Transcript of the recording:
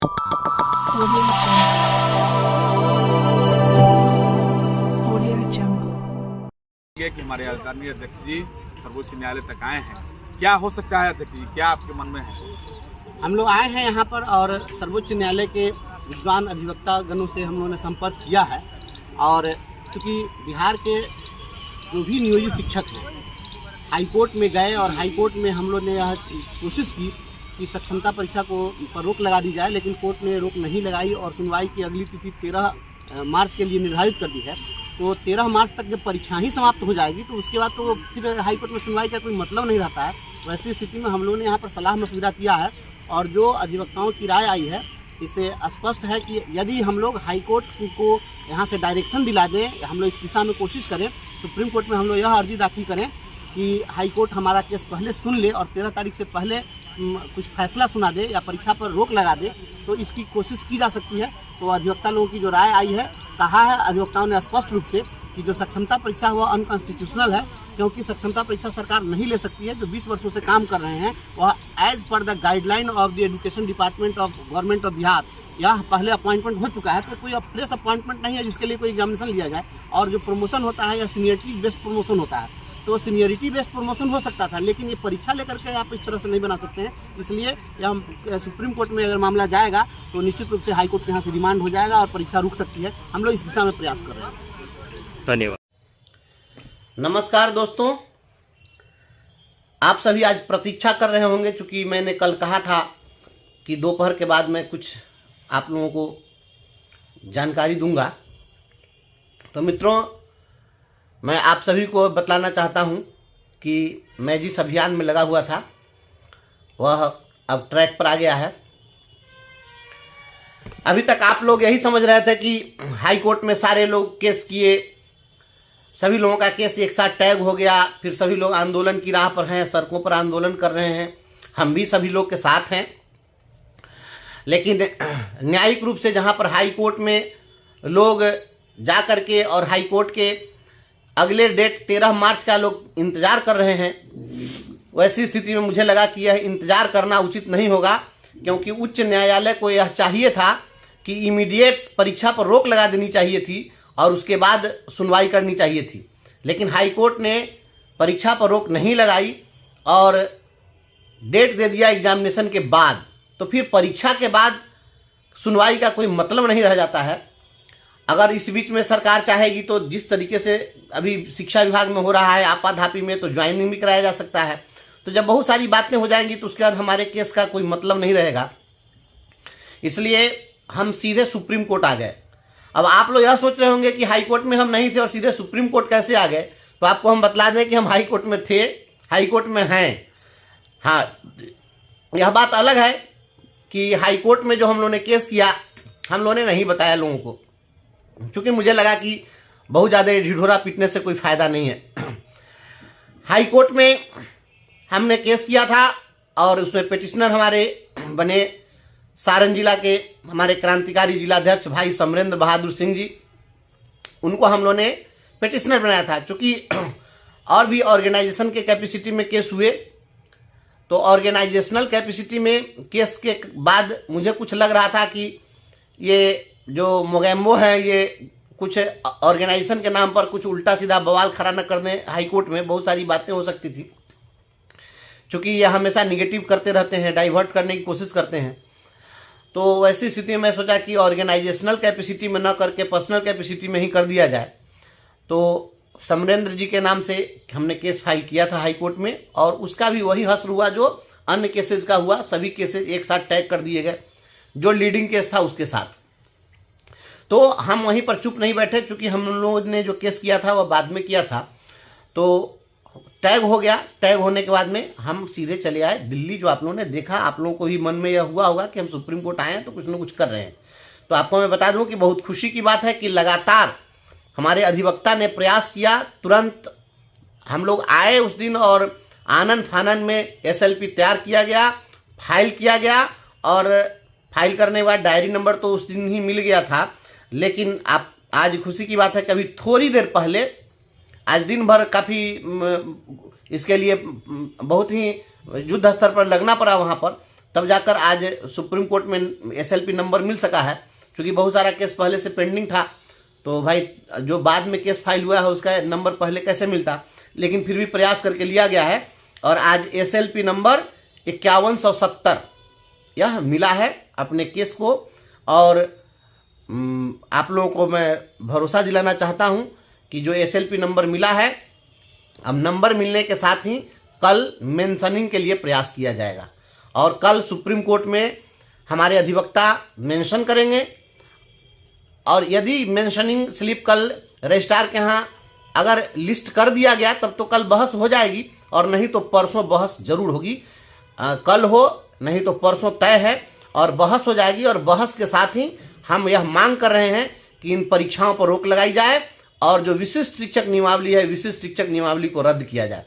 Audio Jungle. कि हमारे आदरणीय अध्यक्ष जी सर्वोच्च न्यायालय तक आए हैं, क्या हो सकता है अध्यक्ष जी, क्या आपके मन में है? हम लोग आए हैं यहाँ पर और सर्वोच्च न्यायालय के विद्वान अधिवक्ता गणों से हम लोगों ने संपर्क किया है। और चूँकि बिहार के जो भी नियोजित शिक्षक हैं हाई कोर्ट में गए और हाई कोर्ट में हम लोग ने यह कोशिश की कि सक्षमता परीक्षा को पर रोक लगा दी जाए, लेकिन कोर्ट ने रोक नहीं लगाई और सुनवाई की अगली तिथि 13 मार्च के लिए निर्धारित कर दी है। तो 13 मार्च तक जब परीक्षा ही समाप्त हो जाएगी तो उसके बाद तो फिर हाई कोर्ट में सुनवाई का कोई मतलब नहीं रहता है। वैसी स्थिति में हम लोगों ने यहाँ पर सलाह मशविरा किया है और जो अधिवक्ताओं की राय आई है इससे स्पष्ट है कि यदि हम लोग हाई कोर्ट को यहाँ से डायरेक्शन दिला दें, हम लोग इस दिशा में कोशिश करें, सुप्रीम कोर्ट में हम लोग यह अर्जी दाखिल करें कि हाई कोर्ट हमारा केस पहले सुन ले और 13 तारीख से पहले कुछ फैसला सुना दे या परीक्षा पर रोक लगा दे, तो इसकी कोशिश की जा सकती है। तो अधिवक्ता लोगों की जो राय आई है, कहा है अधिवक्ताओं ने स्पष्ट रूप से कि जो सक्षमता परीक्षा हुआ अनकॉन्स्टिट्यूशनल है, क्योंकि सक्षमता परीक्षा सरकार नहीं ले सकती है। जो 20 वर्षों से काम कर रहे हैं वह as per the guideline of the education department of government of Bihar यह पहले अपॉइंटमेंट हो चुका है। तो कोई अब फ्रेश अपॉइंटमेंट नहीं है जिसके लिए कोई एग्जामिनेशन लिया जाए। और जो प्रमोशन होता है या सीनियरिटी बेस्ड प्रमोशन होता है, तो सीनियरिटी बेस्ड प्रमोशन हो सकता था, लेकिन ये परीक्षा लेकर के आप इस तरह से नहीं बना सकते हैं। इसलिए हम सुप्रीम कोर्ट में अगर मामला जाएगा तो निश्चित रूप से हाई कोर्ट के यहाँ से रिमांड हो जाएगा और परीक्षा रुक सकती है। हम लोग इस दिशा में प्रयास कर रहे हैं। धन्यवाद। नमस्कार दोस्तों, आप सभी आज प्रतीक्षा कर रहे होंगे, चूँकि मैंने कल कहा था कि दोपहर के बाद मैं कुछ आप लोगों को जानकारी दूंगा। तो मित्रों, मैं आप सभी को बतलाना चाहता हूं कि मैं जिस अभियान में लगा हुआ था वह अब ट्रैक पर आ गया है। अभी तक आप लोग यही समझ रहे थे कि हाई कोर्ट में सारे लोग केस किए, सभी लोगों का केस एक साथ टैग हो गया, फिर सभी लोग आंदोलन की राह पर हैं, सड़कों पर आंदोलन कर रहे हैं। हम भी सभी लोग के साथ हैं, लेकिन न्यायिक रूप से जहां पर हाई कोर्ट में लोग जा करके और हाई कोर्ट के अगले डेट 13 मार्च का लोग इंतजार कर रहे हैं, वैसी स्थिति में मुझे लगा कि यह इंतजार करना उचित नहीं होगा, क्योंकि उच्च न्यायालय को यह चाहिए था कि इमीडिएट परीक्षा पर रोक लगा देनी चाहिए थी और उसके बाद सुनवाई करनी चाहिए थी। लेकिन हाई कोर्ट ने परीक्षा पर रोक नहीं लगाई और डेट दे दिया एग्जामिनेशन के बाद। तो फिर परीक्षा के बाद सुनवाई का कोई मतलब नहीं रह जाता है। अगर इस बीच में सरकार चाहेगी तो जिस तरीके से अभी शिक्षा विभाग में हो रहा है आपाधापी में, तो ज्वाइनिंग भी कराया जा सकता है। तो जब बहुत सारी बातें हो जाएंगी तो उसके बाद हमारे केस का कोई मतलब नहीं रहेगा। इसलिए हम सीधे सुप्रीम कोर्ट आ गए। अब आप लोग यह सोच रहे होंगे कि हाई कोर्ट में हम नहीं थे और सीधे सुप्रीम कोर्ट कैसे आ गए। तो आपको हम बतला दें कि हम हाई कोर्ट में थे, हाई कोर्ट में हैं। हाँ, यह बात अलग है कि हाई कोर्ट में जो हम लोगों ने केस किया, हम लोगों ने नहीं बताया लोगों को, क्योंकि मुझे लगा कि बहुत ज़्यादा ढिढोरा पीटने से कोई फायदा नहीं है। हाई कोर्ट में हमने केस किया था और उसमें पिटिशनर हमारे बने सारण जिला के हमारे क्रांतिकारी जिलाध्यक्ष भाई समरेंद्र बहादुर सिंह जी। उनको हम लोगों ने पिटिशनर बनाया था। चूँकि और भी ऑर्गेनाइजेशन के कैपेसिटी में केस हुए, तो ऑर्गेनाइजेशनल कैपेसिटी में केस के बाद मुझे कुछ लग रहा था कि ये जो मोगैम्बो है ये कुछ ऑर्गेनाइजेशन के नाम पर कुछ उल्टा सीधा बवाल खड़ा न कर दें। हाई कोर्ट में बहुत सारी बातें हो सकती थी, क्योंकि ये हमेशा निगेटिव करते रहते हैं, डाइवर्ट करने की कोशिश करते हैं। तो वैसी स्थिति में मैं सोचा कि ऑर्गेनाइजेशनल कैपेसिटी में न करके पर्सनल कैपेसिटी में ही कर दिया जाए। तो समरेंद्र जी के नाम से हमने केस फाइल किया था हाई कोर्ट में, और उसका भी वही हश्र हुआ जो अन्य केसेस का हुआ। सभी केसेस एक साथ टैग कर दिए गए, जो लीडिंग केस था उसके साथ। तो हम वहीं पर चुप नहीं बैठे, क्योंकि हम लोगों ने जो केस किया था वह बाद में किया था। तो टैग हो गया। टैग होने के बाद में हम सीधे चले आए दिल्ली। जो आप लोगों ने देखा, आप लोगों को भी मन में यह हुआ होगा कि हम सुप्रीम कोर्ट आए हैं तो कुछ न कुछ कर रहे हैं। तो आपको मैं बता दूं कि बहुत खुशी की बात है कि लगातार हमारे अधिवक्ता ने प्रयास किया। तुरंत हम लोग आए उस दिन और आनन फानन में SLP तैयार किया गया, फाइल किया गया, और फाइल करने के बाद डायरी नंबर तो उस दिन ही मिल गया था। लेकिन आप आज खुशी की बात है कि अभी थोड़ी देर पहले, आज दिन भर काफ़ी इसके लिए बहुत ही युद्ध स्तर पर लगना पड़ा वहाँ पर। तब जाकर आज सुप्रीम कोर्ट में SLP नंबर मिल सका है, क्योंकि बहुत सारा केस पहले से पेंडिंग था। तो भाई जो बाद में केस फाइल हुआ है उसका नंबर पहले कैसे मिलता, लेकिन फिर भी प्रयास करके लिया गया है और आज SLP नंबर 5170 यह मिला है अपने केस को। और आप लोगों को मैं भरोसा दिलाना चाहता हूं कि जो SLP नंबर मिला है, अब नंबर मिलने के साथ ही कल मेंशनिंग के लिए प्रयास किया जाएगा और कल सुप्रीम कोर्ट में हमारे अधिवक्ता मेंशन करेंगे। और यदि मेंशनिंग स्लिप कल रजिस्ट्रार के यहाँ अगर लिस्ट कर दिया गया तब तो कल बहस हो जाएगी, और नहीं तो परसों बहस जरूर होगी। कल हो नहीं तो परसों तय है और बहस हो जाएगी। और बहस के साथ ही हम यह मांग कर रहे हैं कि इन परीक्षाओं पर रोक लगाई जाए और जो विशिष्ट शिक्षक नियमावली है, विशिष्ट शिक्षक नियमावली को रद्द किया जाए।